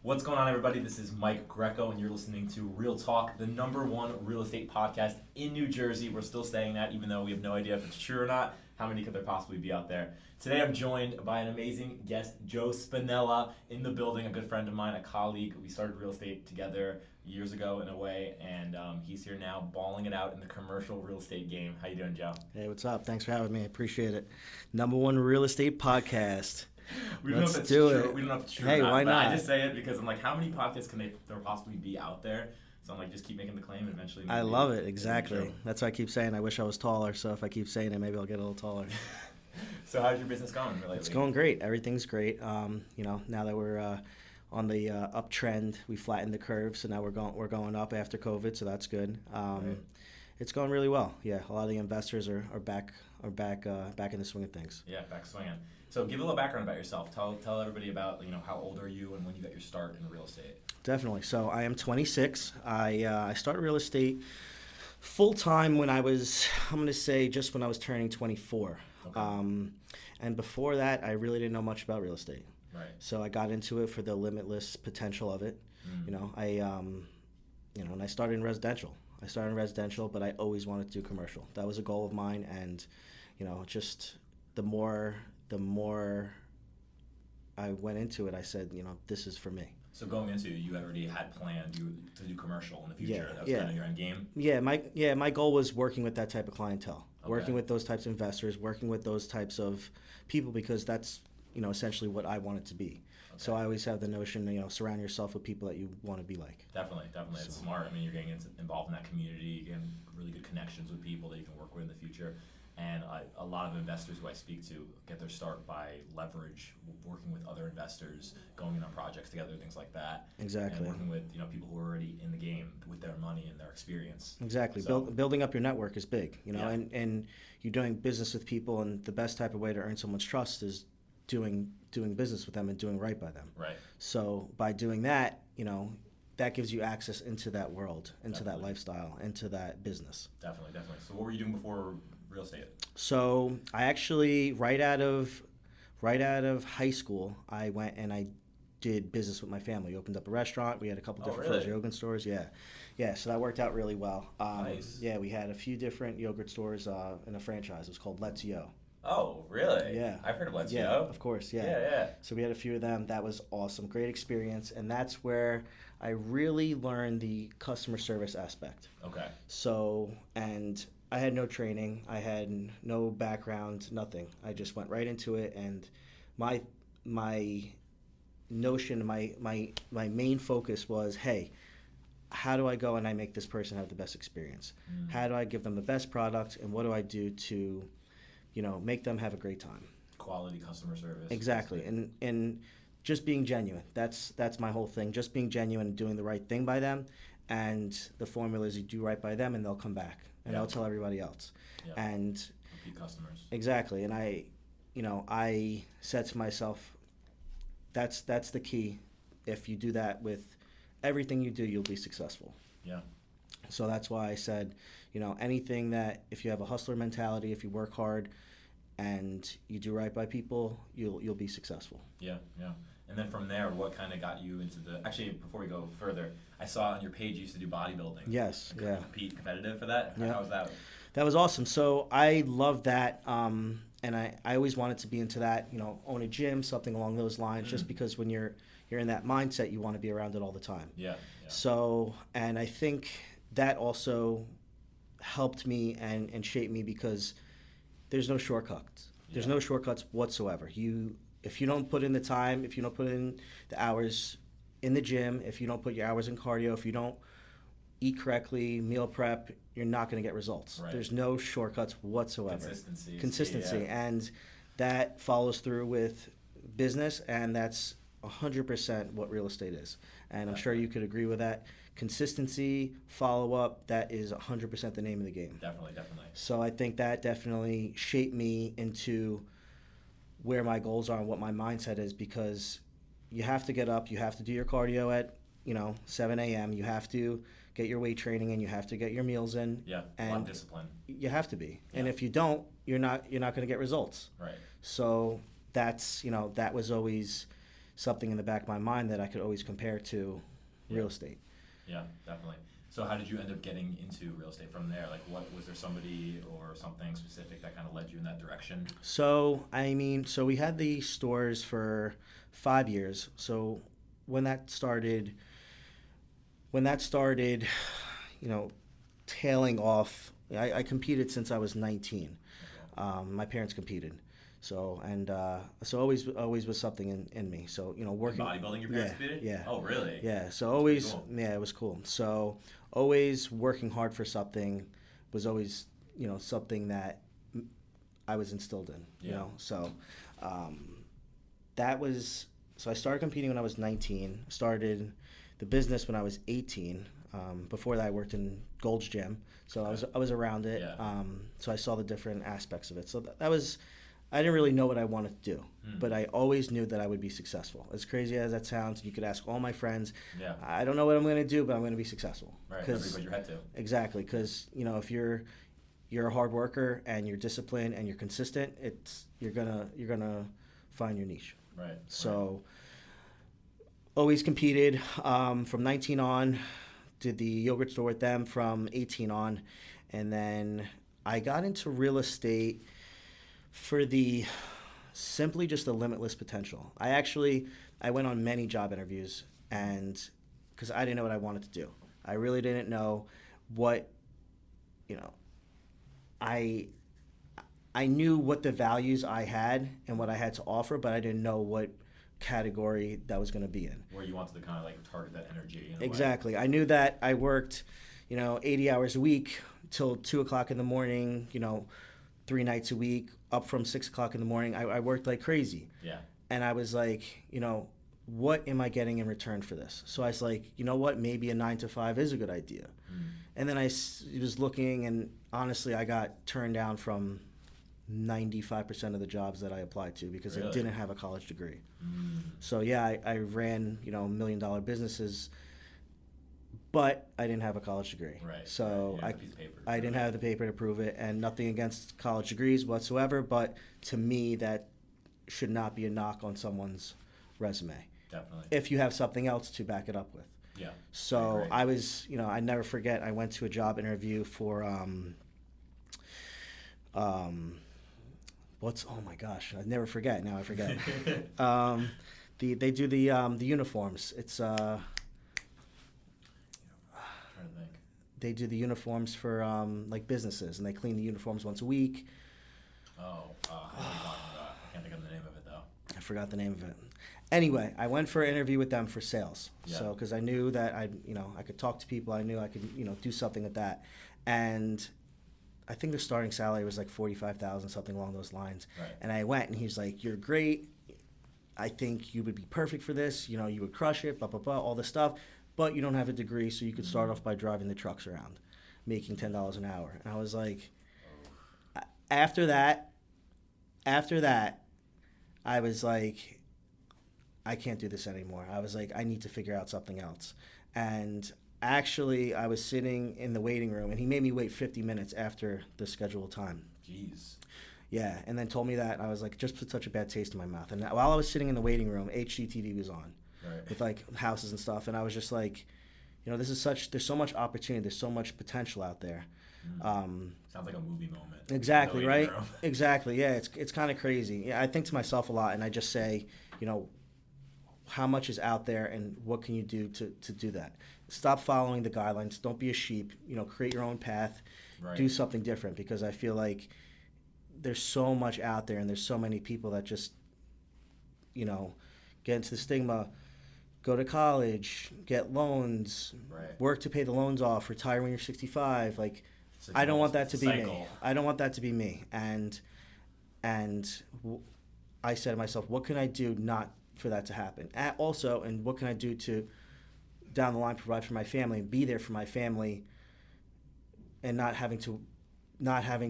What's going on, everybody? This is Mike Greco, and you're listening to Real Talk, the #1 real estate podcast in New Jersey. We're still saying that, even though we have no idea if it's true or not. How many could there possibly be out there? Today, I'm joined by an amazing guest, Joe Spinella, in the building, a good friend of mine, a colleague. We started real estate together years ago in a way, and he's here now balling it out in the commercial real estate game. How you doing, Joe? Hey, what's up? Thanks for having me. I appreciate it. #1 real estate podcast. We don't know if it's true. We don't know if it's true. Hey, or not, why but not? I just say it because I'm like, how many podcasts can there possibly be out there? So I'm like, just keep making the claim, and eventually. I love it. Exactly. That's why I keep saying I wish I was taller. So if I keep saying it, maybe I'll get a little taller. So how's your business going lately? It's going great. Everything's great. Now that we're on the uptrend, we flattened the curve, so now we're going up after COVID, so that's good. Right. It's going really well. Yeah, a lot of the investors are back in the swing of things. Yeah, back swinging. So give a little background about yourself. Tell everybody about how old are you and when you got your start in real estate. Definitely. So I am 26. I started real estate full time when I was, I'm going to say, just when I was turning 24. Okay. And before that, I really didn't know much about real estate. Right. So I got into it for the limitless potential of it. Mm. And I started in residential. But I always wanted to do commercial. That was a goal of mine, and just the more I went into it, I said, this is for me. So going into it, you already had planned to do commercial in the future. That was kind of your end game. My goal was working with that type of clientele, Okay. working with those types of investors, working with those types of people, because that's essentially what I want it to be. Okay. So I always have the notion, surround yourself with people that you want to be like. Definitely. It's smart. I mean, you're getting involved in that community, you're getting really good connections with people that you can work with in the future. And a lot of investors who I speak to get their start by leverage, working with other investors, going in on projects together, things like that. Exactly. And working with people who are already in the game with their money and their experience. Exactly. So, Building up your network is big, Yeah. and you're doing business with people, and the best type of way to earn someone's trust is doing business with them and doing right by them. Right. So by doing that, that gives you access into that world, into Definitely. that lifestyle, into that business. Definitely. So what were you doing before real estate? So I actually, right out of high school, I went and I did business with my family. Opened up a restaurant. We had a couple different really? frozen yogurt stores. Yeah. So that worked out really well. Nice. Yeah, we had a few different yogurt stores in a franchise. It was called Let's Yo. Oh, really? Yeah. I've heard of Let's Yeah, Go. of course. Yeah. Yeah. So we had a few of them. That was awesome. Great experience. And that's where I really learned the customer service aspect. Okay. So, and I had no training. I had no background, nothing. I just went right into it. And my notion, my main focus was, hey, how do I go and I make this person have the best experience? Mm. How do I give them the best product? And what do I do to, make them have a great time? Quality customer service. Exactly. And just being genuine. That's my whole thing. Just being genuine and doing the right thing by them. And the formula is you do right by them and they'll come back. And Yeah. they'll tell everybody else. Yeah. And Repeat customers. exactly. And I said to myself, that's the key. If you do that with everything you do, you'll be successful. Yeah. So that's why I said, anything that, if you have a hustler mentality, if you work hard and you do right by people, you'll be successful. Yeah. And then from there, what kind of got you into actually, before we go further, I saw on your page you used to do bodybuilding. Yes, Like, yeah. Compete competitive for that? Yeah. How was that? That was awesome. So I love that. And I always wanted to be into that, own a gym, something along those lines, just because when you're in that mindset, you want to be around it all the time. Yeah. So, and I think that also helped me and shaped me, because there's no shortcuts. There's Yeah. no shortcuts whatsoever. If you don't put in the time, if you don't put in the hours in the gym, if you don't put your hours in cardio, if you don't eat correctly, meal prep, you're not going to get results. Right. There's no shortcuts whatsoever. Consistency. Yeah. And that follows through with business, and that's 100% what real estate is. And I'm sure you could agree with that. Consistency, follow-up, that is 100% the name of the game. Definitely. So I think that definitely shaped me into where my goals are and what my mindset is, because you have to get up, you have to do your cardio at 7 a.m. You have to get your weight training in, you have to get your meals in. Yeah, and a lot of discipline. You have to be. Yeah. And if you don't, you're not going to get results. Right. So that's, that was always something in the back of my mind that I could always compare to Yeah. real estate. Yeah, definitely. So how did you end up getting into real estate from there? Like, what was there somebody or something specific that kind of led you in that direction? So, so we had the stores for 5 years. So when that started, when that started, you know, tailing off, I competed since I was 19. Okay. My parents competed. So always was something in me. So, In working. bodybuilding, your parents Yeah, competed? yeah. Oh, really? Yeah, so That's pretty always, cool. yeah, it was cool. So always working hard for something was always, something that I was instilled in, Yeah. So um, that was, so I started competing when I was 19, started the business when I was 18. Before that, I worked in Gold's Gym, so I was around it. Yeah. So I saw the different aspects of it. So that was, I didn't really know what I wanted to do, but I always knew that I would be successful. As crazy as that sounds, you could ask all my friends. Yeah. I don't know what I'm going to do, but I'm going to be successful. Right. Never put your head to. Exactly, because if you're a hard worker and you're disciplined and you're consistent, you're gonna find your niche. Right. So always competed from 19 on. Did the yogurt store with them from 18 on, and then I got into real estate for simply just the limitless potential. I went on many job interviews, and because I didn't know what I wanted to do, I really didn't know what, I knew what the values I had and what I had to offer, but I didn't know what category that was going to be in. Where you wanted to kind of like target that energy. In a Exactly. I knew that I worked, 80 hours a week till 2 o'clock in the morning, 3 nights a week, up from 6 o'clock in the morning. I worked like crazy. Yeah. And I was like, what am I getting in return for this? So I was like, you know what, maybe a 9 to 5 is a good idea. And then I was looking, and honestly, I got turned down from 95% of the jobs that I applied to because I Really? didn't have a college degree. So yeah, I ran, $1 million businesses, but I didn't have a college degree. Right. So Right. You didn't have a piece of paper to I prove didn't it. have the paper to prove it, and nothing against college degrees whatsoever, but to me, that should not be a knock on someone's resume Definitely. if you have something else to back it up with. Yeah. So agree. I was, I never forget, I went to a job interview for, oh my gosh, I never forget, now I forget. They do the uniforms. It's, Trying to think. they do the uniforms for, like businesses, and they clean the uniforms once a week. Oh, I know what you're talking about. I can't think of the name of it though. I forgot the name of it. Anyway, I went for an interview with them for sales. Yeah. So, because I knew that I could talk to people. I knew I could, do something with that. And I think the starting salary was like 45,000, something along those lines. Right. And I went, and he's like, "You're great. I think you would be perfect for this. You would crush it. Blah blah blah. All this stuff. But you don't have a degree, so you could start off by driving the trucks around, making $10 an hour." And I was like, after that, I was like, I can't do this anymore. I was like, I need to figure out something else. And actually, I was sitting in the waiting room, and he made me wait 50 minutes after the scheduled time. Jeez. Yeah, and then told me that. I was like, just put such a bad taste in my mouth. And while I was sitting in the waiting room, HGTV was on Right. with like houses and stuff. And I was just like, there's so much opportunity, there's so much potential out there. Sounds like a movie moment. Exactly, In the waiting right? room. Exactly, yeah, it's kind of crazy. Yeah, I think to myself a lot, and I just say, how much is out there, and what can you do to do that? Stop following the guidelines. Don't be a sheep. Create your own path. Right. Do something different, because I feel like there's so much out there, and there's so many people that just, get into the stigma. Go to college, get loans, Right. work to pay the loans off, retire when you're 65. Like, It's I don't want that it's to a be me. cycle. I don't want that to be me. And I said to myself, what can I do not for that to happen? Also, and what can I do to down the line provide for my family and be there for my family, and not having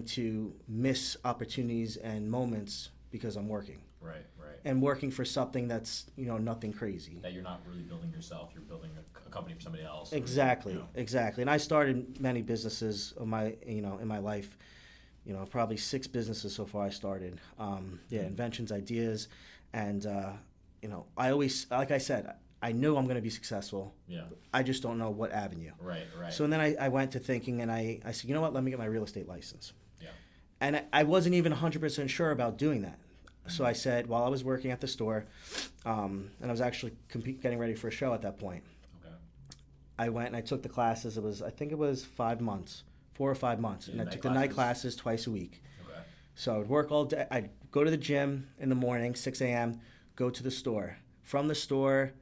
to miss opportunities and moments because I'm working. Right. And working for something that's nothing crazy. That you're not really building yourself. You're building a company for somebody else. Exactly. And I started many businesses in my life. Probably 6 businesses so far I started. Inventions, ideas, and I always, like I said, I knew I'm going to be successful. Yeah. I just don't know what avenue. Right. So then I went to thinking, and I said, you know what, let me get my real estate license. Yeah. And I wasn't even 100% sure about doing that. So I said, while I was working at the store, and I was actually getting ready for a show at that point, Okay. I went and I took the classes. I think it was 5 months, 4 or 5 months. And I took the night classes twice a week. Okay. So I would work all day. I'd go to the gym in the morning, 6 a.m., go to the store. From the store,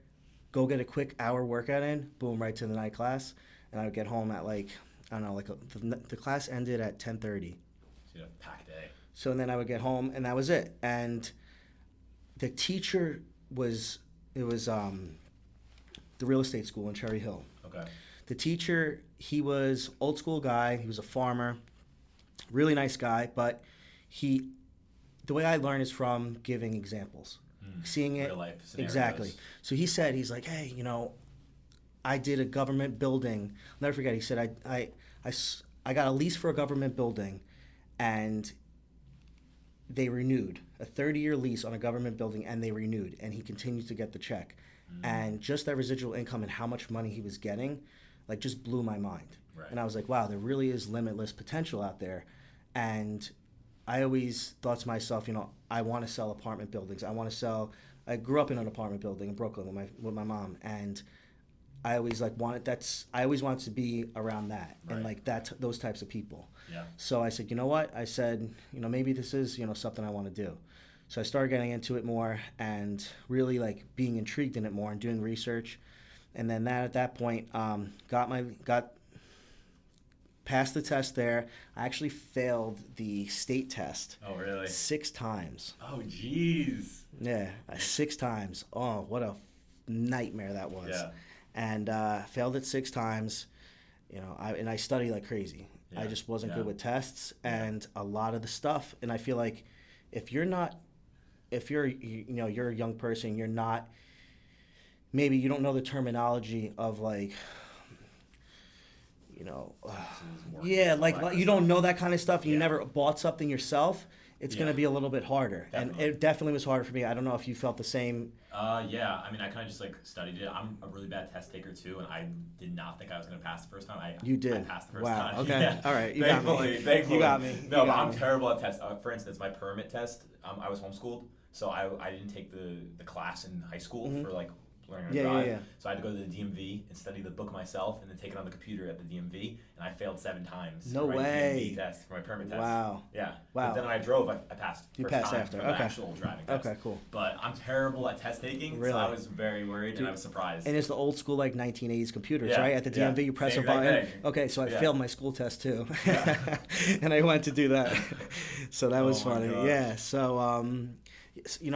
go get a quick hour workout in, boom, right to the night class. And I would get home at the class ended at 10:30. So you had a packed day. So then I would get home, and that was it. And the teacher the real estate school in Cherry Hill. Okay. The teacher, he was old school guy. He was a farmer, really nice guy. But the way I learn is from giving examples, seeing it. Real life scenarios. Exactly. So he's like, hey, I did a government building. I'll never forget. He said, I got a lease for a government building, and they renewed a 30-year lease on a government building, and they renewed, and he continued to get the check. And just that residual income and how much money he was getting, just blew my mind. Right. And I was like, wow, there really is limitless potential out there. And I always thought to myself, I want to sell apartment buildings. I grew up in an apartment building in Brooklyn with my mom, and I always wanted to be around that, Right. and those types of people. Yeah. So I said, you know what? I said, maybe this is, something I want to do. So I started getting into it more and really being intrigued in it more and doing research. And then at that point, got passed the test there. I actually failed the state test. Oh, really? 6 times. Oh, jeez. Yeah, 6 times. Oh, what a nightmare that was. Yeah. And failed it 6 times. I studied like crazy. Yeah. I just wasn't Yeah. good with tests and a lot of the stuff. And I feel like if you're you're a young person, you're not, maybe you don't know the terminology of you don't know that kind of stuff. You Yeah. never bought something yourself. It's going to be a little bit harder. Definitely. And it definitely was harder for me. I don't know if you felt the same. Yeah. I mean, I kind of just studied it. I'm a really bad test taker too, and I did not think I was going to pass the first time. You did. I passed the first wow. time. Okay. Yeah. All right. You Thankfully. You got me. No, but I'm terrible at tests. For instance, my permit test, I was homeschooled, so I didn't take the class in high school for learning how to drive. Yeah. So I had to go to the DMV and study the book myself, and then take it on the computer at the DMV, and I failed 7 times. No for my way. DMV test for my permit test. Wow. Yeah. Wow. But then when I drove, I passed. You first passed time after. for the Okay. actual driving test. Okay, cool. But I'm terrible at test taking, Really? so I was very worried, and I was surprised. And it's the old school 1980s computers, Yeah, right? At the DMV, yeah. you press Same a button. thing. Okay, so I Yeah. failed my school test too, Yeah. and I went to do that. So that was Oh my funny. gosh. Yeah. So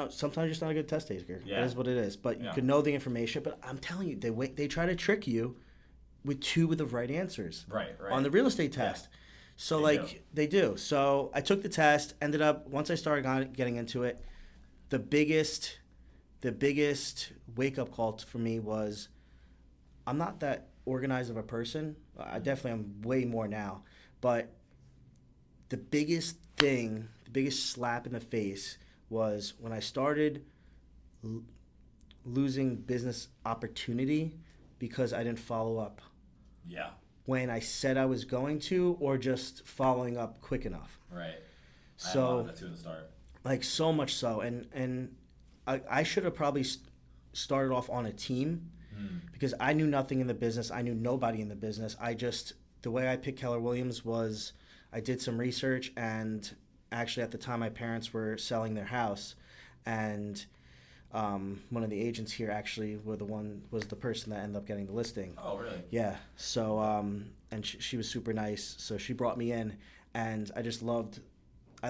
sometimes you're just not a good test taker. Yeah. It is what it is. But you Yeah. can know the information. But I'm telling you, they try to trick you with 2 of the right answers. Right. On the real estate test. So they do. So I took the test, ended up, once I started getting into it, the biggest wake up call for me was, I'm not that organized of a person. I definitely am way more now. But the biggest slap in the face was when I started losing business opportunity because I didn't follow up Yeah. when I said I was going to, or just following up quick enough. Right. So, I had that too in the start. so much so. And I should have probably started off on a team because I knew nothing in the business. I knew nobody in the business. The way I picked Keller Williams was I did some research, and actually at the time my parents were selling their house, and one of the agents here actually was the person that ended up getting the listing. Oh, really? Yeah. So and she was super nice. So she brought me in, and I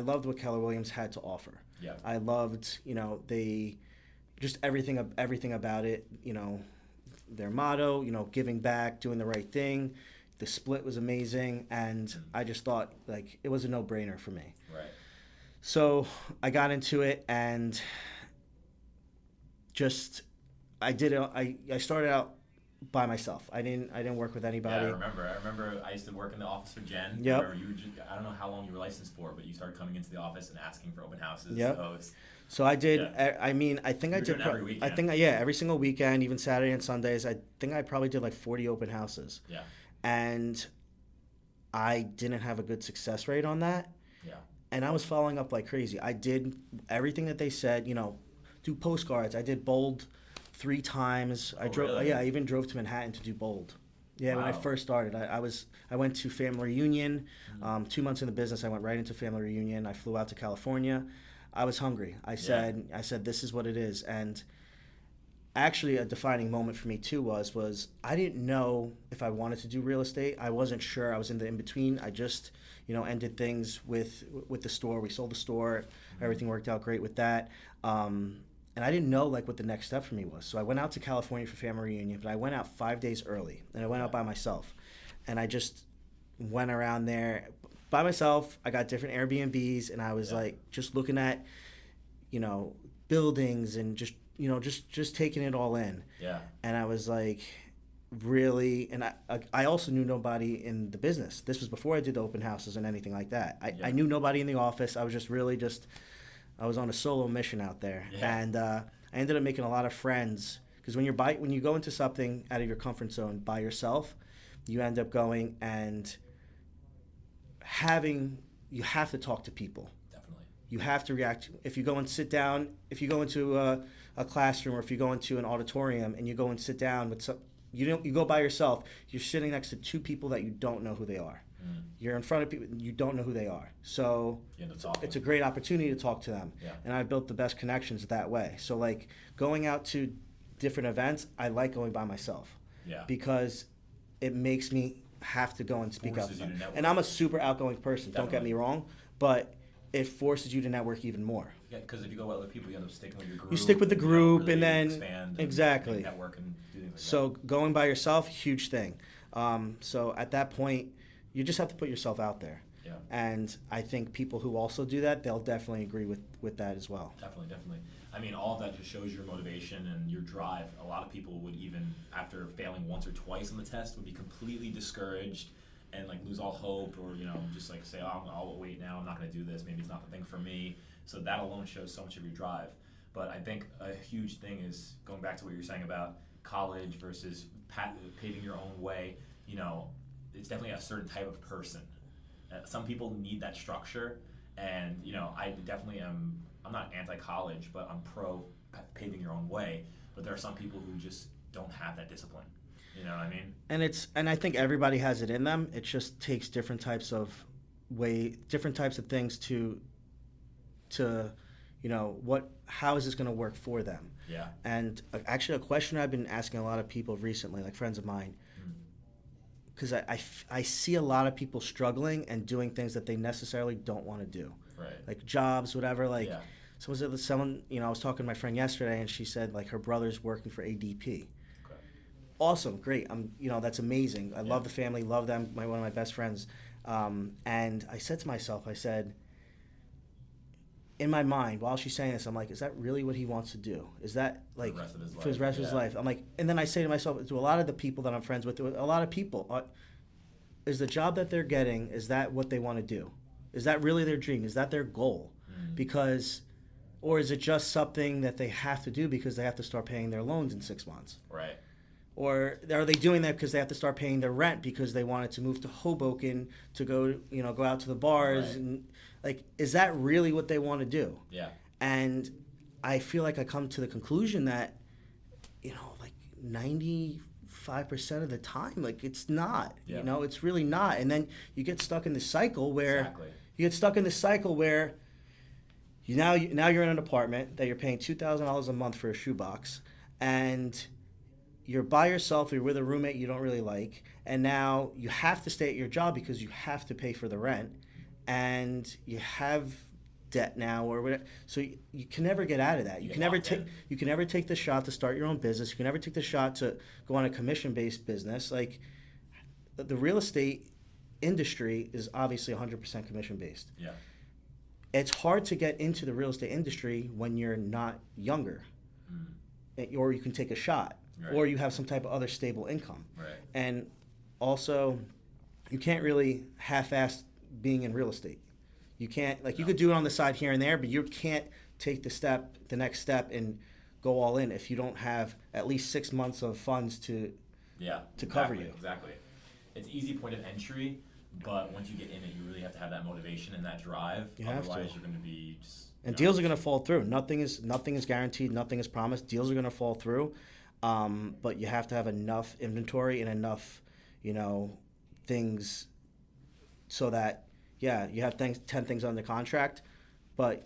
loved what Keller Williams had to offer. Yeah. I loved, just everything about it, their motto, giving back, doing the right thing. The split was amazing, and I just thought it was a no-brainer for me. Right. So I got into it, and I started out by myself. I didn't work with anybody. Yeah, I remember I used to work in the office for Jen. Yep. I remember I don't know how long you were licensed for, but you started coming into the office and asking for open houses. Yep. So, so I did. Yeah. I mean, I think I did. Every weekend. I think every single weekend, even Saturday and Sundays. I think I probably did like 40 open houses. Yeah. And I didn't have a good success rate on that. Yeah. And I was following up like crazy. I did everything that they said. Do postcards. I did Bold 3 times. I drove. Really? Yeah, I even drove to Manhattan to do Bold. Yeah, Wow. when I first started, I went to family reunion. 2 months in the business, I went right into family reunion. I flew out to California. I was hungry. I said this is what it is. And actually, a defining moment for me too was I didn't know if I wanted to do real estate. I wasn't sure. I was in the in between. I just ended things with the store. We sold the store. Everything worked out great with that. And I didn't know like what the next step for me was. So I went out to California for family reunion, but I went out 5 days early, and I went out by myself, and I just went around there by myself. I got different Airbnbs, and I was like just looking at, buildings and just taking it all in. Yeah. And I was like, really, and I also knew nobody in the business. This was before I did the open houses and anything like that. I knew nobody in the office. I was just really I was on a solo mission out there, and I ended up making a lot of friends because when you go into something out of your comfort zone by yourself, you end up going and you have to talk to people. Definitely. You have to react. If you go and sit down, if you go into a classroom or if you go into an auditorium and you go and sit down with you go by yourself, you're sitting next to 2 people that you don't know who they are. You're in front of people you don't know who they are. So it's a great opportunity to talk to them. Yeah. And I've built the best connections that way. So like going out to different events, I like going by myself. Yeah. Because it makes me have to go and speak out. Forces you to network. And I'm a super outgoing person, Definitely. don't get me wrong, but it forces you to network even more. Yeah, because if you go with other people, you end up sticking with your group. You stick with the group really and then expand exactly. and network and do things like So going by yourself, huge thing. So at that point, you just have to put yourself out there. Yeah. And I think people who also do that, they'll definitely agree with that as well. Definitely. I mean, all of that just shows your motivation and your drive. A lot of people would even, after failing once or twice on the test, would be completely discouraged and like lose all hope, or just like say, oh, I'll wait now. I'm not going to do this. Maybe it's not the thing for me. So that alone shows so much of your drive. But I think a huge thing is going back to what you were saying about college versus paving your own way. It's definitely a certain type of person. Some people need that structure, and I definitely am. I'm not anti-college, but I'm pro paving your own way. But there are some people who just don't have that discipline. You know what I mean? And I think everybody has it in them. It just takes different types of things to how is this going to work for them? Yeah. And actually, a question I've been asking a lot of people recently, like friends of mine, because I see a lot of people struggling and doing things that they necessarily don't want to do. Right. Like jobs, whatever. Like, yeah. So was it someone, I was talking to my friend yesterday and she said like her brother's working for ADP. Okay. Awesome, great. That's amazing. I love the family, love them, one of my best friends. And I said to myself, in my mind, while she's saying this, I'm like, is that really what he wants to do? Is that like for the rest of his life? I'm like, and then I say to myself, to a lot of the people that I'm friends with, a lot of people, is the job that they're getting, is that what they want to do? Is that really their dream? Is that their goal? Or is it just something that they have to do because they have to start paying their loans in 6 months? Right. Or are they doing that because they have to start paying their rent because they wanted to move to Hoboken to go out to the bars? Right. And like, is that really what they want to do? Yeah. And I feel like I come to the conclusion that, like 95% of the time, like it's not. Yeah. It's really not. And then you get stuck in this cycle where Exactly. now you're in an apartment that you're paying $2,000 a month for a shoebox, and you're by yourself, you're with a roommate you don't really like, and now you have to stay at your job because you have to pay for the rent, and you have debt now or whatever. So you can never get out of that. You can never take the shot to start your own business. You can never take the shot to go on a commission-based business. Like the real estate industry is obviously 100% commission-based. Yeah. It's hard to get into the real estate industry when you're not younger, or you can take a shot. Right. or you have some type of other stable income. Right. And also, you can't really half-ass being in real estate. You can't, like, you could do it on the side here and there, but you can't take the next step and go all in if you don't have at least 6 months of funds to cover you. Exactly. It's easy point of entry, but once you get in it, you really have to have that motivation and that drive. Otherwise, you're going to be just. And deals are going to fall through. Nothing is guaranteed. Nothing is promised. Deals are going to fall through, but you have to have enough inventory and enough, things, so that you have 10 things under contract, but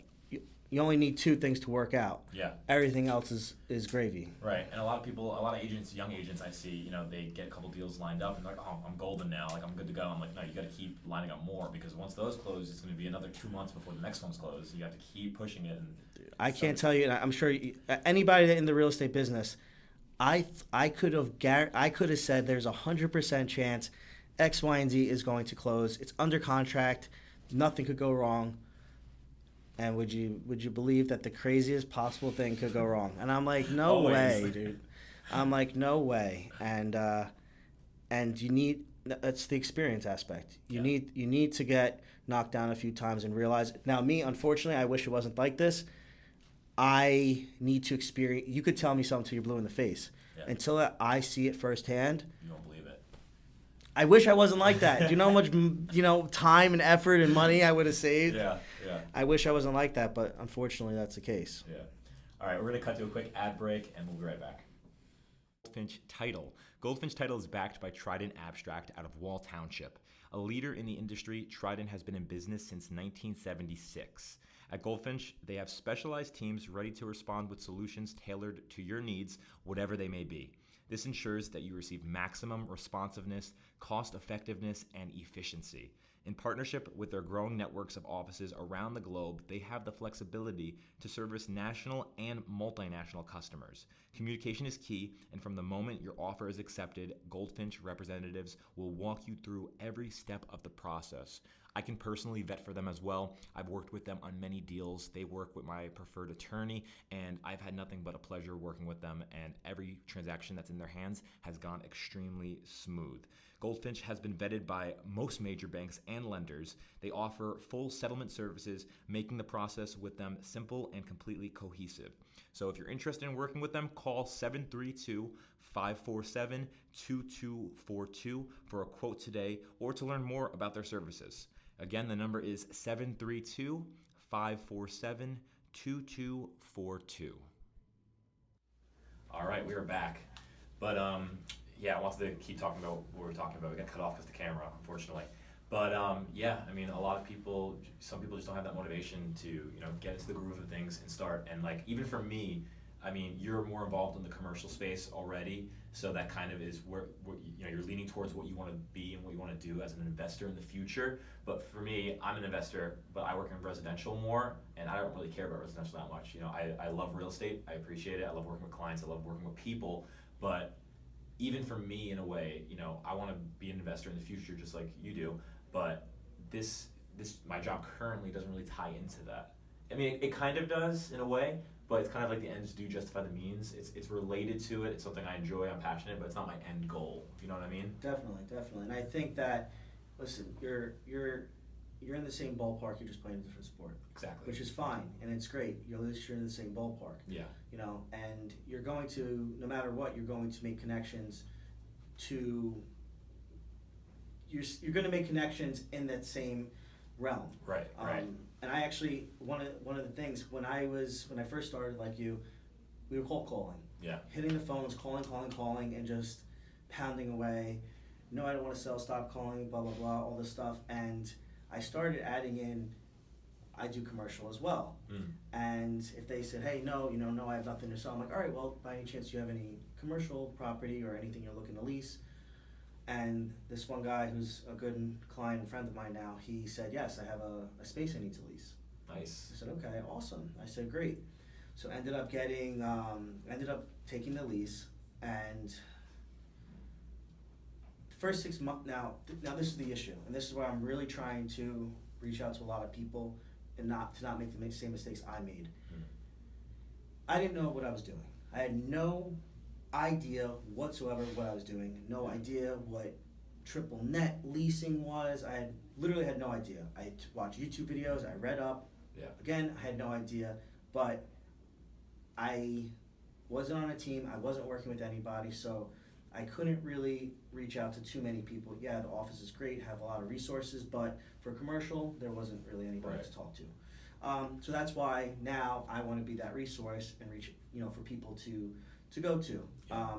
you only need 2 things to work out. Yeah. Everything else is gravy. Right. And a lot of agents, young agents I see, they get a couple deals lined up and they're like, oh, I'm golden now. Like, I'm good to go. I'm like, no, you got to keep lining up more, because once those close, it's going to be another 2 months before the next one's closed. You have to keep pushing it. I can't tell you, and I'm sure anybody in the real estate business, I could have said there's 100% chance X, Y, and Z is going to close. It's under contract. Nothing could go wrong. And would you believe that the craziest possible thing could go wrong? And I'm like, no way, dude. I'm like, no way. And you need, that's the experience aspect. You need to get knocked down a few times and realize. Now, me, unfortunately, I wish it wasn't like this. I need to experience. You could tell me something till you're blue in the face. Yeah. Until I see it firsthand. You won't believe it. I wish I wasn't like that. Do you know how much time and effort and money I would have saved? Yeah. I wish I wasn't like that, but unfortunately that's the case. Yeah. All right, we're going to cut to a quick ad break, and we'll be right back. Goldfinch Title. Goldfinch Title is backed by Trident Abstract out of Wall Township. A leader in the industry, Trident has been in business since 1976. At Goldfinch, they have specialized teams ready to respond with solutions tailored to your needs, whatever they may be. This ensures that you receive maximum responsiveness, cost effectiveness, and efficiency. In partnership with their growing networks of offices around the globe, they have the flexibility to service national and multinational customers. Communication is key, and from the moment your offer is accepted, Goldfinch representatives will walk you through every step of the process. I can personally vet for them as well. I've worked with them on many deals. They work with my preferred attorney, and I've had nothing but a pleasure working with them, and every transaction that's in their hands has gone extremely smooth. Goldfinch has been vetted by most major banks and lenders. They offer full settlement services, making the process with them simple and completely cohesive. So if you're interested in working with them, call 732-547-2242 for a quote today, or to learn more about their services. Again, the number is 732-547-2242. All right, we are back. But I wanted to keep talking about what we were talking about. We got cut off because of the camera, unfortunately. But a lot of people, some people just don't have that motivation to, get into the groove of things and start. And even for me, you're more involved in the commercial space already, so that kind of is where you're leaning towards what you want to be and what you want to do as an investor in the future. But for me, I'm an investor, but I work in residential more, and I don't really care about residential that much. I love real estate. I appreciate it. I love working with clients. I love working with people. But even for me, in a way, I want to be an investor in the future, just like you do. But this my job currently doesn't really tie into that. It kind of does in a way, but it's kind of like the ends do justify the means. It's related to it. It's something I enjoy. I'm passionate, but it's not my end goal. If you know what I mean? Definitely. And I think that, listen, you're in the same ballpark. You're just playing a different sport. Exactly. Which is fine, and it's great. You're in the same ballpark. Yeah. And you're going to, no matter what, you're going to make connections to. You're going to make connections in that same realm. Right. And I actually, one of the things when I first started, like you, we were cold calling. Yeah. Hitting the phones, calling, and just pounding away. No, I don't want to sell. Stop calling. Blah blah blah. All this stuff, and I started adding in. I do commercial as well. And if they said, hey, no, I have nothing to sell. I'm like, all right, well, by any chance, do you have any commercial property or anything you're looking to lease? And this one guy who's a good client and friend of mine now, he said, yes, I have a space I need to lease. Nice. I said, okay, awesome. I said, great. So ended up taking the lease, and the first 6 months, now this is the issue, and this is where I'm really trying to reach out to a lot of people and not make the same mistakes I made. I didn't know what I was doing. I had no idea whatsoever what I was doing. No idea what triple net leasing was. I literally had no idea. I watched YouTube videos. I read up. Yeah. Again, I had no idea, but I wasn't on a team. I wasn't working with anybody, so I couldn't really reach out to too many people. Yeah, the office is great, have a lot of resources, but for commercial, there wasn't really anybody Right. to talk to. So that's why now I want to be that resource and reach, for people to go to. Yeah.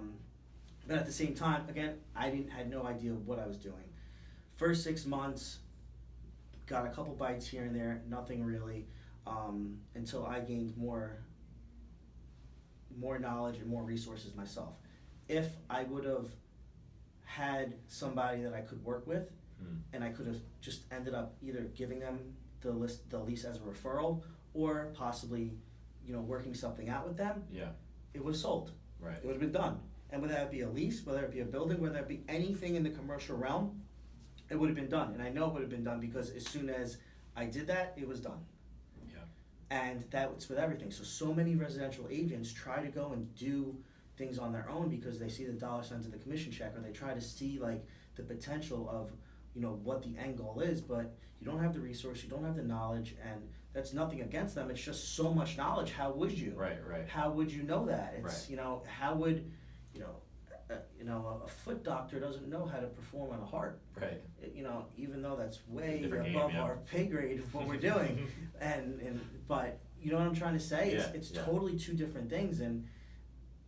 But at the same time, again, had no idea what I was doing. First 6 months, got a couple bites here and there, nothing really, until I gained more knowledge and more resources myself. If I would have had somebody that I could work with, and I could have just ended up either giving them the lease as a referral, or possibly, working something out with them, Yeah. it was sold. Right. It would have been done. And whether it be a lease, whether it be a building, whether it be anything in the commercial realm, it would have been done. And I know it would have been done because as soon as I did that, it was done. Yeah. And that's with everything. So many residential agents try to go and do things on their own because they see the dollar signs of the commission check, or they try to see like the potential of, what the end goal is, but you don't have the resource, you don't have the knowledge, and that's nothing against them. It's just so much knowledge. How would you? Right. How would you know that? It's, Right. How would, a foot doctor doesn't know how to perform on a heart. Right. Even though that's way Different game, above yeah. our pay grade of what we're doing. But you know what I'm trying to say? Yeah, It's yeah. totally two different things. And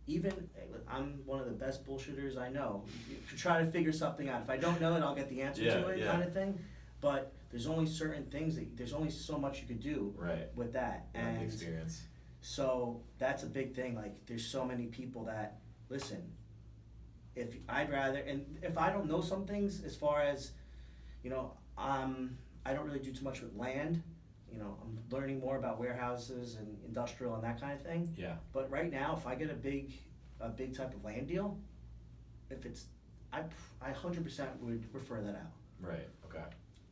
even, I'm one of the best bullshitters I know. You could try to figure something out. If I don't know it, I'll get the answer Yeah, to it, yeah. kind of thing. But there's only certain things there's only so much you could do Right. with that. Learn the And experience. so that's a big thing. Like, there's so many people that listen. If I don't know some things, as far as, I don't really do too much with land. I'm learning more about warehouses and industrial and that kind of thing. Yeah. But right now, if I get a big type of land deal, I 100% would refer that out. Right. Okay.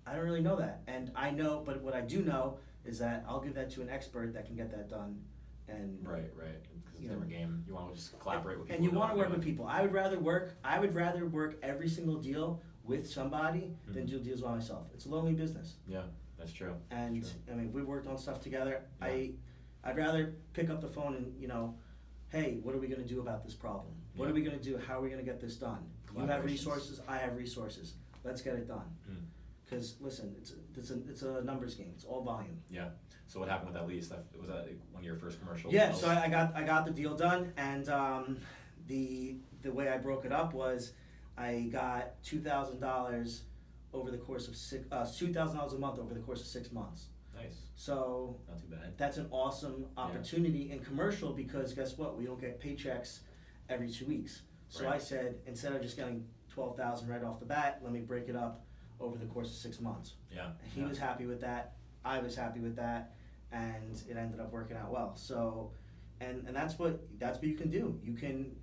I don't really know that, and I know, but what I do know is that I'll give that to an expert that can get that done. And Right. Because it's a You know. different game. You want to just collaborate with people. and you who know want to what work they're with people. I would rather work every single deal with somebody than Mhm. do deals by myself. It's a lonely business. doing. Yeah. That's true. And True. I mean, we worked on stuff together. Yeah. I'd rather pick up the phone and hey, what are we going to do about this problem? What Yeah. are we going to do? How are we going to get this done? You have Collaborations. resources. I have resources. Let's get it done. Mm. Because listen, it's a numbers game. It's all volume. Yeah. So what happened with that lease? Was that one of your first commercial? Yeah. deals? So I got the deal done, and the way I broke it up was I got $2,000 over the course of $2,000 a month over the course of 6 months. Nice. So Not too bad. that's an awesome opportunity in commercial, because guess what? We don't get paychecks every 2 weeks. So Right. I said, instead of just getting 12,000 right off the bat, let me break it up over the course of 6 months. Yeah. And he was happy with that. I was happy with that, and it ended up working out well. So, and that's what you can do. You can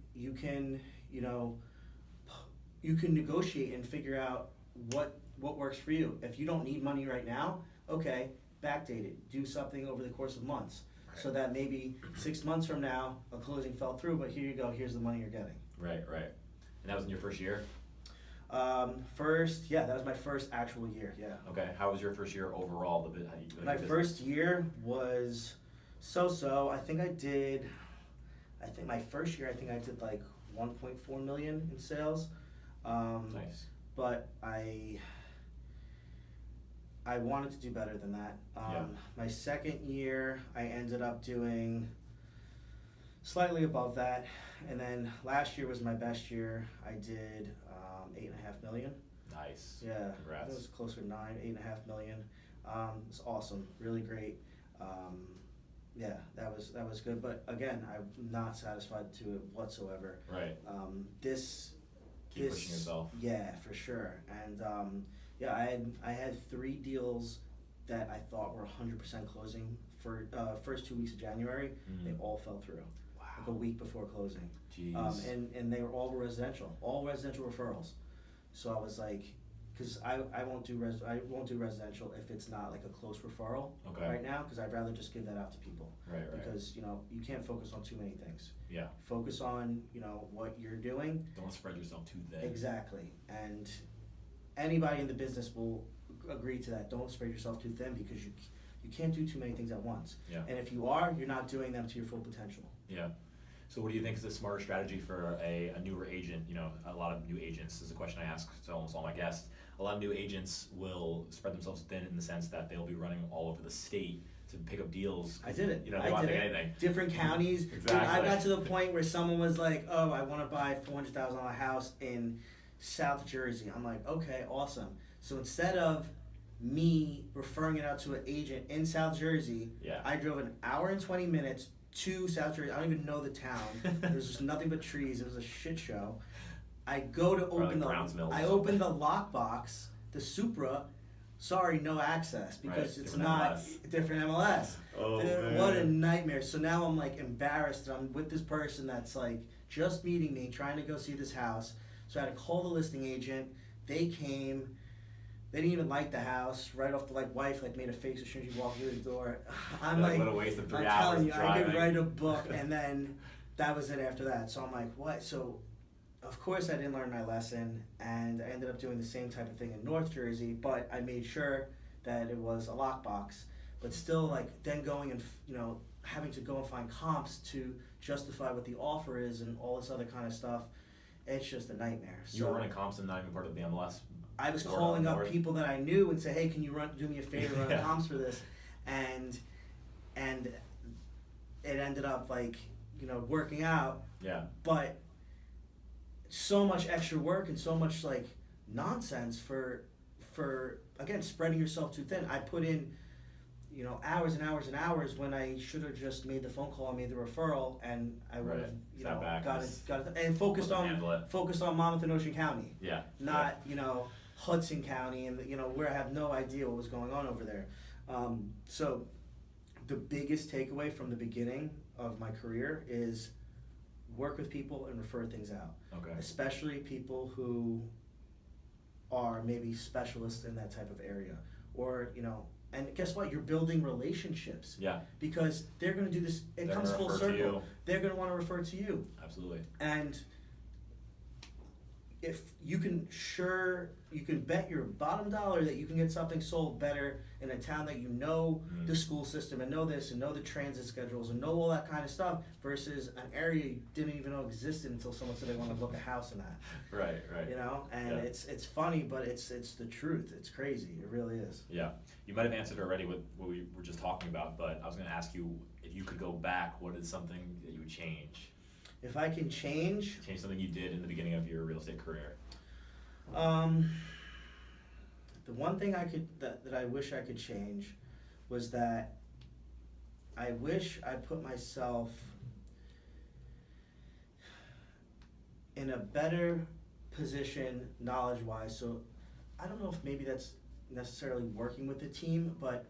negotiate and figure out what works for you. If you don't need money right now, okay, backdate it. Do something over the course of months, so Right. that maybe 6 months from now a closing fell through, but here you go. Here's the money you're getting. Right. And that was in your first year? That was my first actual year. Yeah. Okay. How was your first year overall? My first year was so. I think my first year, I did like 1.4 million in sales. Nice. But I wanted to do better than that. Yeah. My second year, I ended up doing slightly above that, and then last year was my best year. I did 8.5 million. Nice. Yeah, Congrats. it was closer to 8.5 million. It's awesome, really great. Yeah, that was good. But again, I'm not satisfied to it whatsoever. Right. Keep This, pushing yourself. Yeah, for sure. And I had 3 deals that I thought were 100% closing for first 2 weeks of January. Mm. They all fell through. Wow. Like a week before closing. Jeez. And they were all residential referrals. So I was like, because I won't do residential if it's not like a close referral Okay. right now, because I'd rather just give that out to people. Right. Because you can't focus on too many things. Yeah. Focus on what you're doing. Don't spread yourself too thin. Exactly, and anybody in the business will agree to that. Don't spread yourself too thin, because you can't do too many things at once. Yeah. And if you are, you're not doing them to your full potential. Yeah. So what do you think is the smarter strategy for a newer agent? A lot of new agents, this is a question I ask to almost all my guests. A lot of new agents will spread themselves thin in the sense that they'll be running all over the state to pick up deals. I did it. They want to pick anything. Different counties. Exactly. Dude, I got to the point where someone was like, "Oh, I want to buy $400,000 house in South Jersey." I'm like, "Okay, awesome." So instead of me referring it out to an agent in South Jersey, I drove an hour and 20 minutes to South Jersey. I don't even know the town. There was just nothing but trees. It was a shit show. I go to open open the lockbox, the Supra. Sorry, no access, because it's not MLS. different MLS. Oh, Dude, man. what a nightmare. So now I'm like embarrassed that I'm with this person that's like just meeting me, trying to go see this house. So I had to call the listing agent. They came. They didn't even like the house. Right off the wife made a face as soon as you walked through the door. I'm like, what a waste of 3 I'm hours telling you, driving. I could write a book, and then that was it after that. So I'm like, what? So, of course, I didn't learn my lesson, and I ended up doing the same type of thing in North Jersey, but I made sure that it was a lockbox. But still, then going and, having to go and find comps to justify what the offer is and all this other kind of stuff, it's just a nightmare. You were running comps and not even part of the MLS? I was calling up people that I knew and say, "Hey, can you do me a favor, run comps for this?" And it ended up working out. Yeah. But so much extra work and so much nonsense for again spreading yourself too thin. I put in hours and hours and hours when I should have just made the phone call and made the referral, and I would have got it and focused on Monmouth and Ocean County. Yeah. Not Hudson County and where I have no idea what was going on over there. So the biggest takeaway from the beginning of my career is work with people and refer things out. Okay. Especially people who are maybe specialists in that type of area, or and guess what? You're building relationships. Yeah. Because they're going to do this. It comes full circle. They're going to want to refer to you. Absolutely. And if you can bet your bottom dollar that you can get something sold better in a town that the school system and know this and know the transit schedules and know all that kind of stuff, versus an area you didn't even know existed until someone said they want to book a house in that. Right. And it's funny, but it's the truth. It's crazy. It really is. Yeah. You might have answered already with what we were just talking about, but I was going to ask you, if you could go back, what is something that you would change? If I can change something you did in the beginning of your real estate career. The one thing that I wish I could change was that I wish I put myself in a better position knowledge-wise. So I don't know if maybe that's necessarily working with the team, but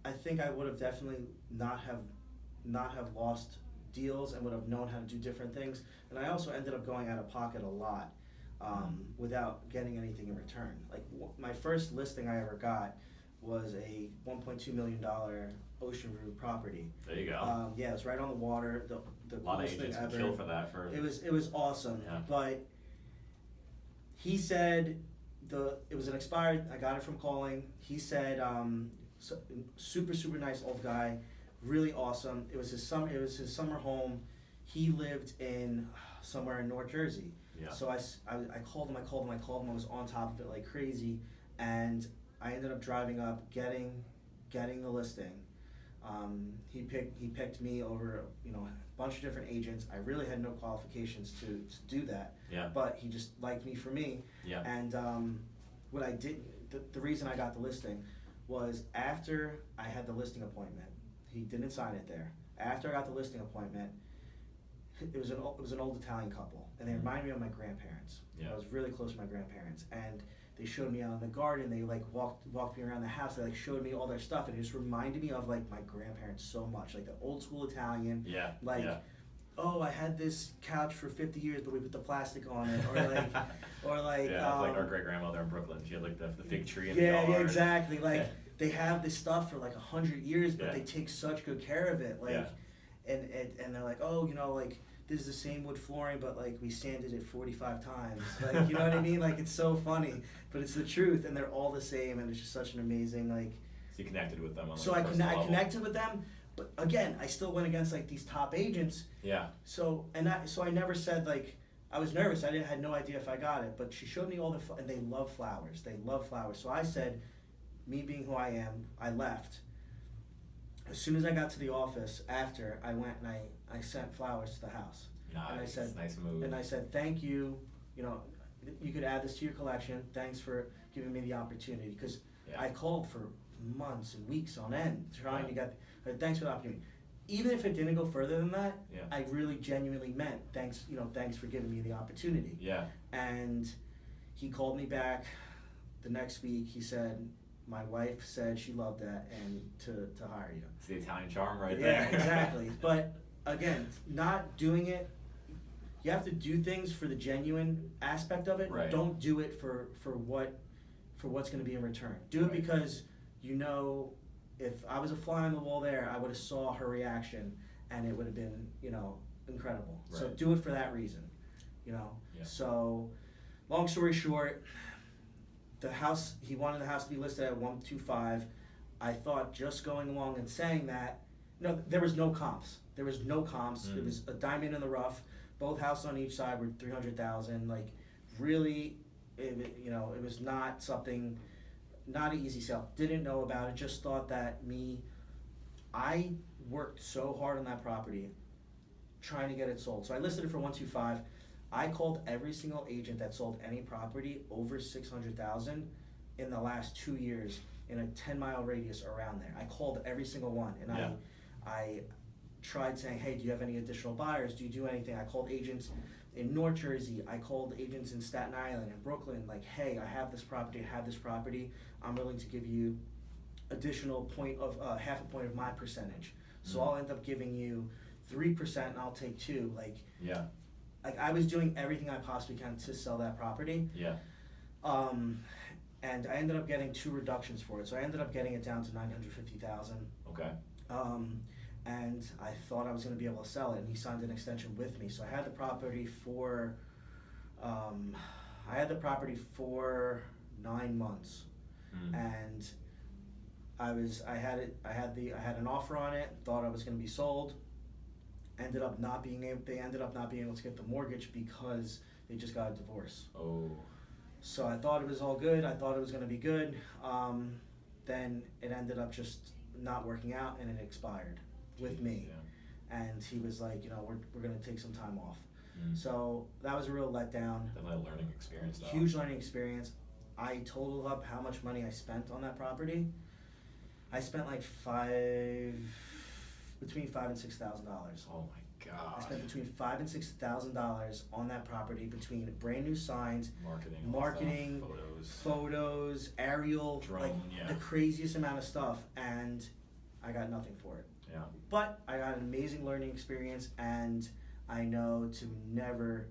I think I would have definitely not have lost deals and would have known how to do different things. And I also ended up going out of pocket a lot without getting anything in return. My first listing I ever got was a $1.2 million ocean view property. There you go. Yeah, it was right on the water. The a lot of coolest agents thing would ever. kill for that. It was awesome. Yeah. But he said it was an expired. I got it from calling. He said super nice old guy, really awesome. It was his summer home. He lived in somewhere in North Jersey. Yeah. So I called him. I was on top of it like crazy, and I ended up driving up, getting the listing. He picked me over a bunch of different agents. I really had no qualifications to do that. Yeah. But he just liked me for me. Yeah. And what I did, the reason I got the listing was after I had the listing appointment. He didn't sign it there. After I got the listing appointment, it was an old Italian couple, and they reminded me of my grandparents. Yeah. I was really close to my grandparents, and they showed me out in the garden. They walked me around the house. They showed me all their stuff, and it just reminded me of my grandparents so much, the old school Italian. Yeah. oh, I had this couch for 50 years, but we put the plastic on it, or like, yeah, it's like our great grandmother in Brooklyn. She had like the fig tree in the yard. Yeah, exactly. Like they have this stuff for like 100 years, but they take such good care of it. Like, and they're like, oh, like this is the same wood flooring, but like we sanded it 45 times. Like, you know what I mean? Like it's so funny, but it's the truth, and they're all the same, and it's just such an amazing like. So you connected with them on like so I connected with them. But again, I still went against like these top agents. Yeah. So I never said like I was nervous. I had no idea if I got it. But she showed me all and they love flowers. They love flowers. So I said, me being who I am, I left. As soon as I got to the office, after I went and I sent flowers to the house. Nice. And I said, nice move. And I said, thank you. You could add this to your collection. Thanks for giving me the opportunity because I called for months and weeks on end trying to get. Thanks for the opportunity. Even if it didn't go further than that, I really genuinely meant thanks. Thanks for giving me the opportunity. Yeah. And he called me back the next week. He said, "My wife said she loved that and to hire you." It's the Italian charm right there. Yeah, exactly. But again, not doing it. You have to do things for the genuine aspect of it. Right. Don't do it for what's going to be in return. Do it because if I was a fly on the wall there, I would have saw her reaction, and it would have been, incredible. Right. So do it for that reason, Yeah. So, long story short, he wanted the house to be listed at 125. I thought just going along and saying that, there was no comps. There was It was a diamond in the rough. Both houses on each side were $300,000. Like, really, it was not something. Not an easy sell. Didn't know about it. Just thought that I worked so hard on that property trying to get it sold. So I listed it for 125. I called every single agent that sold any property over 600,000 in the last 2 years in a 10-mile radius around there. I called every single one, and I tried saying, hey, do you have any additional buyers? Do you do anything? I called agents in North Jersey. I called agents in Staten Island and Brooklyn, like, hey, I have this property. I'm willing to give you additional half a point of my percentage. So I'll end up giving you 3% and I'll take 2%. Like I was doing everything I possibly can to sell that property. Yeah. And I ended up getting 2 reductions for it. So I ended up getting it down to $950,000. Okay. And I thought I was going to be able to sell it, and he signed an extension with me. So I had the property for 9 months, and I had an offer on it. Thought I was going to be sold. They ended up not being able to get the mortgage because they just got a divorce. Oh. So I thought it was all good. I thought it was going to be good. Then it ended up just not working out, and it expired with me. Yeah. And he was like, we're going to take some time off. So that was a real letdown. Definitely a learning experience though. Huge learning experience. I totaled up how much money I spent on that property. I spent like between $5,000 and $6,000. Oh my God. I spent between $5,000 and $6,000 on that property between brand new signs, marketing, photos, aerial, drone, the craziest amount of stuff, and I got nothing for it. Yeah. But I got an amazing learning experience, and I know to never,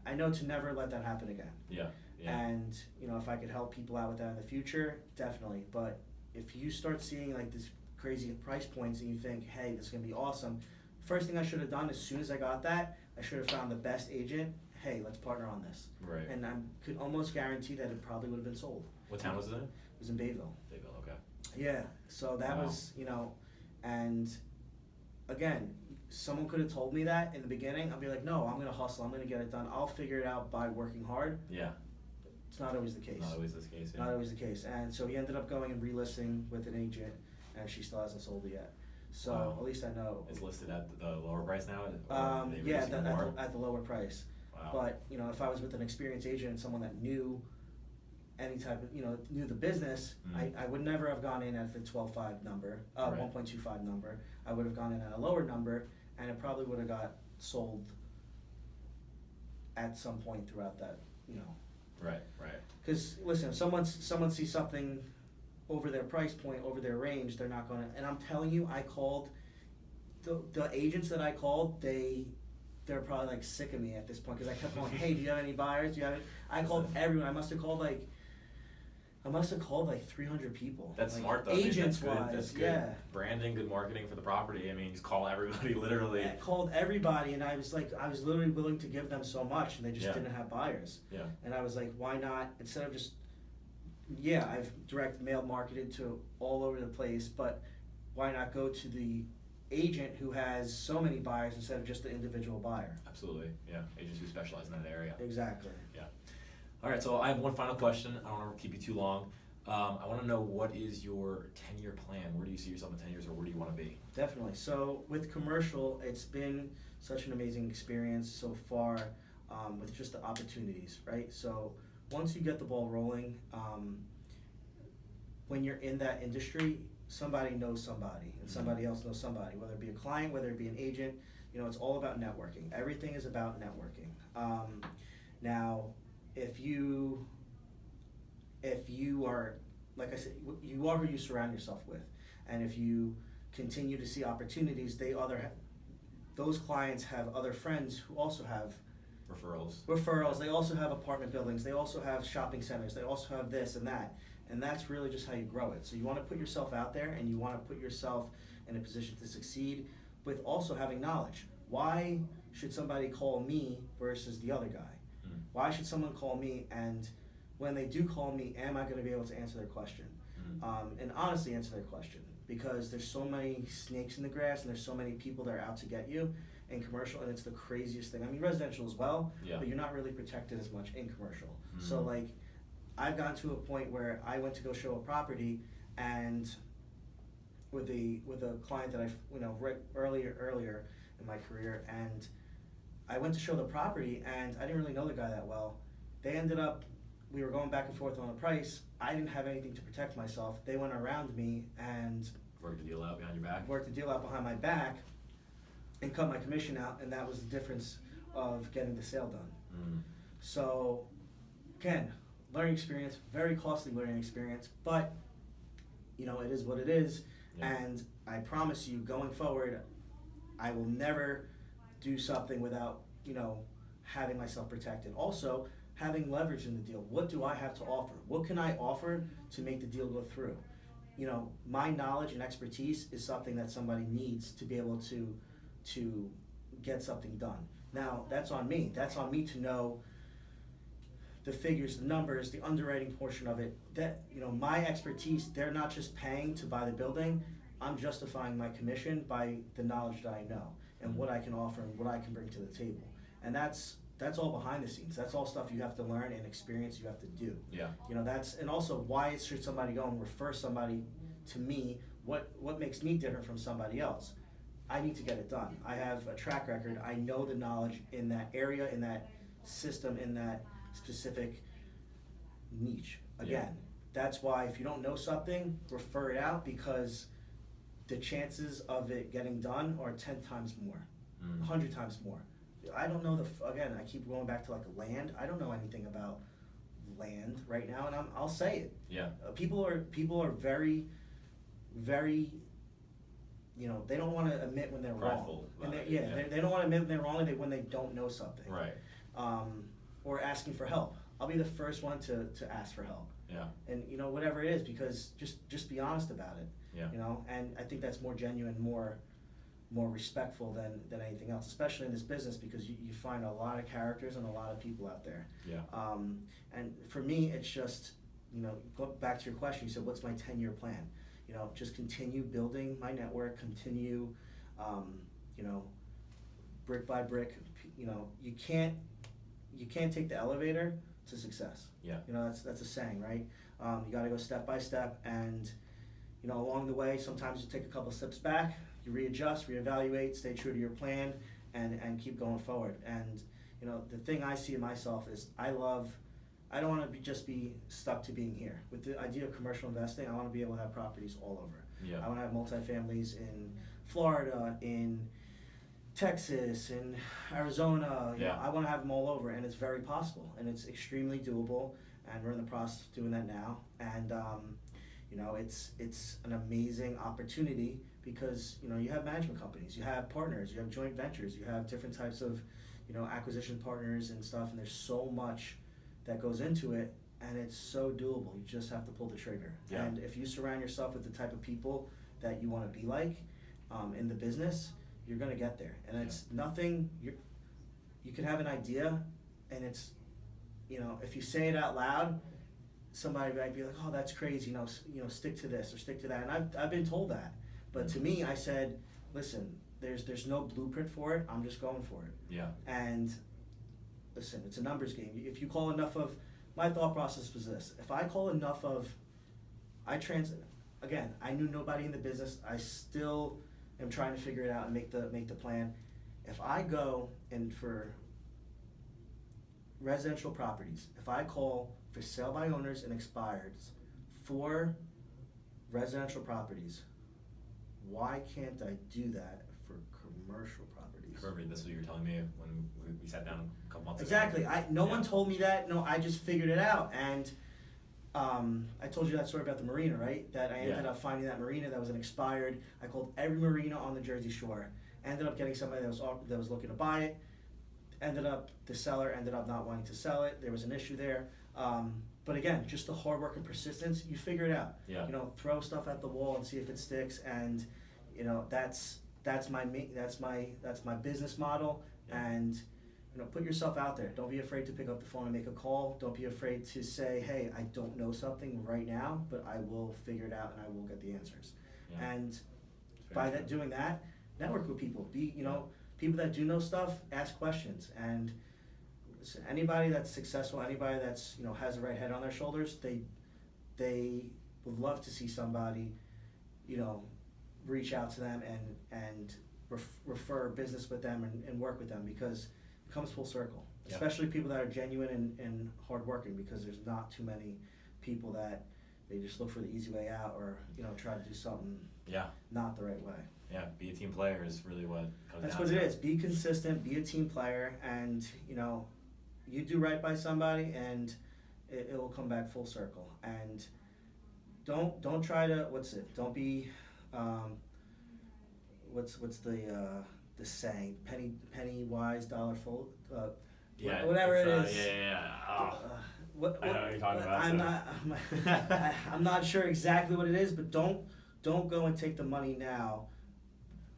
I know to never let that happen again. Yeah. Yeah. And if I could help people out with that in the future, definitely. But if you start seeing like this crazy price points and you think, hey, this is gonna be awesome, first thing I should have done as soon as I got that, I should have found the best agent. Hey, let's partner on this. Right. And I could almost guarantee that it probably would have been sold. What town was it in? It was in Bayville. Bayville, okay. Yeah. So that was, and again, someone could have told me that in the beginning. I'd be like, no, I'm gonna hustle. I'm gonna get it done. I'll figure it out by working hard. Yeah. It's not always the case. Not always the case. Yeah. Not always the case. And so he ended up going and relisting with an agent, and she still hasn't sold it yet. So at least I know. It's listed at the lower price now? Yeah, at the lower price. Wow. But, if I was with an experienced agent and someone that knew any type of, knew the business, I would never have gone in at the 12.5 number, 1.25 number. I would have gone in at a lower number, and it probably would have got sold at some point throughout that, Right. Because, listen, if someone sees something over their price point, over their range, they're not going to, and I'm telling you, I called the agents that I called, they're probably like sick of me at this point because I kept going, hey, do you have any buyers? Do you have any? I called everyone. I must have called like 300 people. That's like, smart though. Agents I mean, wise, that's good yeah. branding, good marketing for the property. I mean, just call everybody literally. I called everybody, and I was literally willing to give them so much, and they just didn't have buyers. Yeah. And I was like, why not? Instead of just, yeah, I've direct mail marketed to all over the place, but why not go to the agent who has so many buyers instead of just the individual buyer? Absolutely, yeah. Agents who specialize in that area. Exactly. Yeah. All right, so I have one final question. I don't want to keep you too long. I want to know, what is your 10-year plan? Where do you see yourself in 10 years, or where do you want to be? Definitely. So with commercial, it's been such an amazing experience so far, with just the opportunities, right? So once you get the ball rolling, when you're in that industry, somebody knows somebody, and somebody else knows somebody, whether it be a client, whether it be an agent. It's all about networking. Everything is about networking. Now, if you are, like I said, you are who you surround yourself with, and if you continue to see opportunities, those clients have other friends who also have referrals. They also have apartment buildings. They also have shopping centers. They also have this and that, and that's really just how you grow it. So you want to put yourself out there, and you want to put yourself in a position to succeed with also having knowledge. Why should somebody call me versus the other guy? Why should someone call me, and when they do call me, am I going to be able to answer their question? And honestly answer their question, because there's so many snakes in the grass, and there's so many people that are out to get you in commercial, and it's the craziest thing. I mean, residential as well, but you're not really protected as much in commercial. So like, I've gotten to a point where I went to go show a property, and with a client that I read earlier in my career, and I went to show the property, and I didn't really know the guy that well. We were going back and forth on the price. I didn't have anything to protect myself. They went around me and worked the deal out behind your back. Worked the deal out behind my back, and cut my commission out, and that was the difference of getting the sale done. So, again, learning experience, very costly learning experience, but it is what it is. And I promise you, going forward, I will never do something without having myself protected. Also, having leverage in the deal. What do I have to offer? What can I offer to make the deal go through? My knowledge and expertise is something that somebody needs to be able to get something done. Now, that's on me. That's on me to know the figures, the numbers, the underwriting portion of it. That my expertise, they're not just paying to buy the building. I'm justifying my commission by the knowledge that I know and what I can offer and what I can bring to the table. And that's all behind the scenes. That's all stuff you have to learn and experience you have to do. Yeah. And also, why should somebody go and refer somebody to me? What makes me different from somebody else? I need to get it done. I have a track record. I know the knowledge in that area, in that system, in that specific niche. Again, that's why if you don't know something, refer it out, because the chances of it getting done are 10 times more, 100 times more. I don't know again, I keep going back to like land. I don't know anything about land right now, and I'll say it. Yeah. People are very, very, they don't want to admit when they're wrong. And they don't want to admit when they're wrong when they don't know something. Right. Or asking for help. I'll be the first one to ask for help. Yeah. And whatever it is, because just be honest about it. Yeah. And I think that's more genuine, more respectful than anything else, especially in this business, because you find a lot of characters and a lot of people out there. Yeah. And for me, it's just, go back to your question, you said, what's my 10-year plan? Just continue building my network, continue, brick by brick. You can't take the elevator to success. Yeah. That's a saying, right? You got to go step by step, and along the way, sometimes you take a couple steps back, you readjust, reevaluate, stay true to your plan, and keep going forward. And the thing I see in myself is I don't want to just be stuck to being here. With the idea of commercial investing, I want to be able to have properties all over. Yeah. I want to have multifamilies in Florida, in Texas, in Arizona. I want to have them all over, and it's very possible, and it's extremely doable, and we're in the process of doing that now. And it's an amazing opportunity, because you have management companies, you have partners, you have joint ventures, you have different types of acquisition partners and stuff, and there's so much that goes into it, and it's so doable. You just have to pull the trigger. Yeah. And if you surround yourself with the type of people that you want to be like in the business, you're going to get there. And it's nothing, you can have an idea, and it's, if you say it out loud, somebody might be like, oh, that's crazy, stick to this or stick to that. And I've been told that. But to me, I said, listen, there's no blueprint for it. I'm just going for it. Yeah. And listen, it's a numbers game. If you call enough of, my thought process was this: if I call enough of, again, I knew nobody in the business. I still am trying to figure it out and make the plan. If I go and for residential properties, if I call for sale by owners and expireds for residential properties, why can't I do that for commercial properties? Perfect. That's what you were telling me when we sat down a couple months Exactly. ago. No one told me that. No, I just figured it out. And I told you that story about the marina, right? That I ended up finding that marina that was an expired. I called every marina on the Jersey Shore. Ended up getting somebody that was looking to buy it. The seller ended up not wanting to sell it. There was an issue there. But again, just the hard work and persistence, you figure it out. Yeah. Throw stuff at the wall and see if it sticks. And that's my business model. Yeah. And put yourself out there. Don't be afraid to pick up the phone and make a call. Don't be afraid to say, hey, I don't know something right now, but I will figure it out and I will get the answers. Yeah. And by doing that, network with people. People that do know stuff, ask questions. And listen, anybody that's successful, anybody that's has the right head on their shoulders, they would love to see somebody reach out to them and refer business with them and work with them, because it comes full circle. Yeah. Especially people that are genuine and hardworking, because there's not too many people that they just look for the easy way out or try to do something not the right way. Yeah, be a team player is really what comes That's down what to. it is. Be consistent, be a team player, and you do right by somebody and it will come back full circle. And don't try to don't be what's the saying, penny wise, dollar full, whatever it is. Oh. I know what you're talking about. I'm not sure exactly what it is, but don't go and take the money now.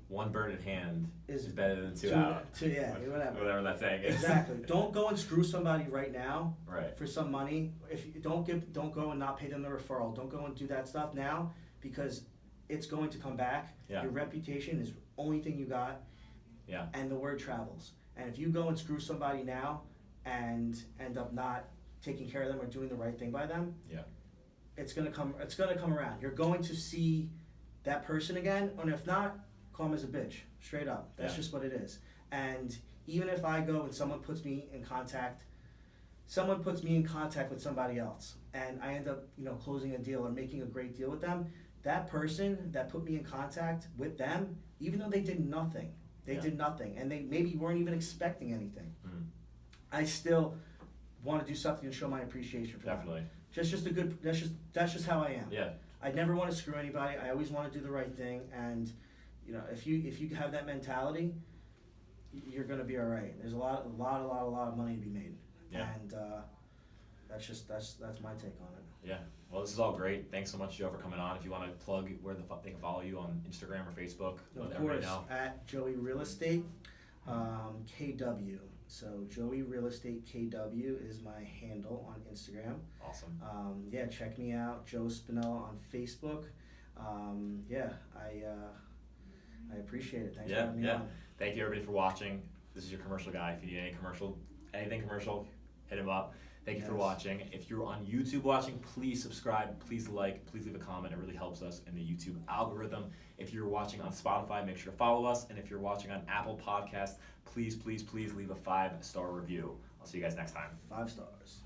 One bird in hand is better than two out. Whatever that saying is. Exactly. Don't go and screw somebody right now Right. for some money. If you don't go and not pay them the referral. Don't go and do that stuff now, because it's going to come back. Yeah. Your reputation is the only thing you got. Yeah. And the word travels. And if you go and screw somebody now and end up not taking care of them or doing the right thing by them, it's gonna come around. You're going to see that person again, and if not, call them as a bitch, straight up. That's just what it is. And even if I go and someone puts me in contact with somebody else, and I end up closing a deal or making a great deal with them, that person that put me in contact with them, even though they did nothing, and they maybe weren't even expecting anything, I still want to do something and show my appreciation for Definitely. them. That's just how I am. Yeah. I never want to screw anybody. I always want to do the right thing, and if you have that mentality, you're gonna be all right. There's a lot of money to be made. Yeah. And that's my take on it. Yeah. Well, this is all great. Thanks so much, Joe, for coming on. If you want to plug where they can follow you on Instagram or Facebook, let everybody know. At Joey Real Estate, KW. So Joey Real Estate KW is my handle on Instagram. Awesome. Check me out, Joe Spinella on Facebook. I appreciate it. Thanks for having me on. Thank you, everybody, for watching. This is your commercial guy. If you need anything commercial, hit him up. Thank you for watching. If you're on YouTube watching, please subscribe, please like, please leave a comment. It really helps us in the YouTube algorithm. If you're watching on Spotify, make sure to follow us. And if you're watching on Apple Podcasts, please leave a 5-star review. I'll see you guys next time. 5 stars.